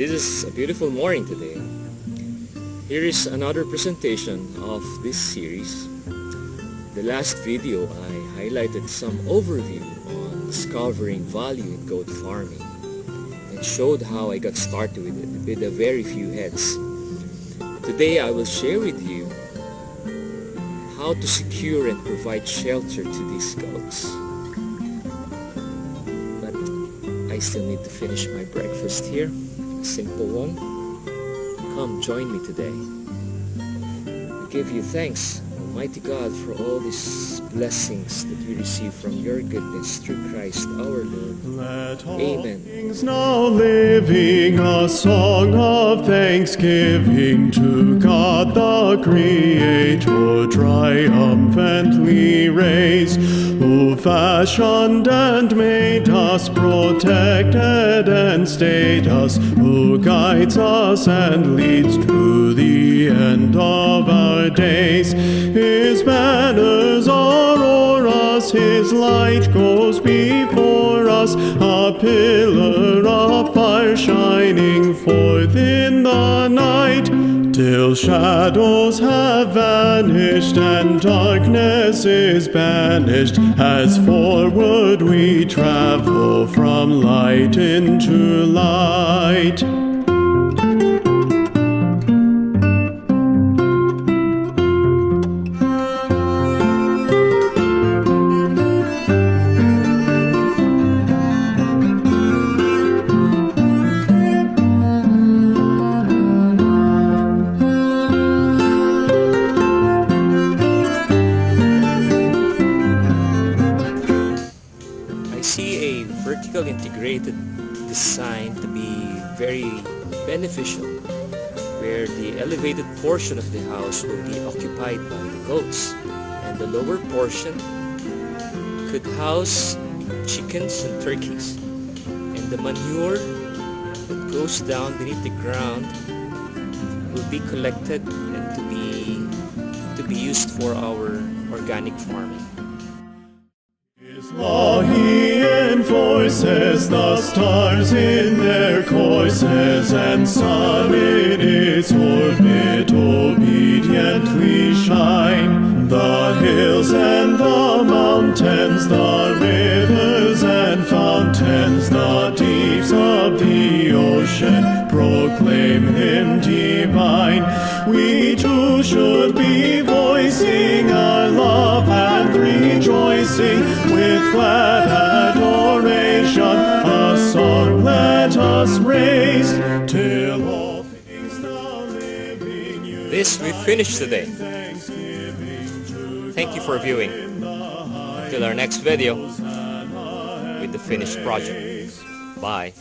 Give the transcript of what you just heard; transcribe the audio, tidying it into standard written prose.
This is a beautiful morning today. Here is another presentation of this series. The last video I highlighted some overview on discovering value in goat farming and showed how I got started with it with a very few heads. Today I will share with you how to secure and provide shelter to these goats. But I still need to finish my breakfast here. Simple one. Come join me today. I give you thanks, Almighty God, for all these blessings that we receive from your goodness through Christ our Lord. Amen. Things now living a song of thanksgiving to God the Creator, triumphantly raised, who fashioned and made us, protected and stayed us, who guides us and leads to the end of our days. His banners are o'er us, His light goes before us, a pillar of fire shining forth in the night, till shadows have vanished and darkness is banished, as forward we travel from light into light. See a vertical integrated design to be very beneficial, where the elevated portion of the house will be occupied by the goats, and the lower portion could house chickens and turkeys, and the manure that goes down beneath the ground will be collected and to be used for our organic farming. His law He enforces, the stars in their courses, and sun in its orbit obediently shine. The hills and the mountains, the rivers and fountains, the deeps of the ocean proclaim Him divine. We too should be voicing our love and rejoicing with glad adoration. A song let us raise till all things the living use. This we finished today. Thank you for viewing. Until our next video with the finished project. Bye.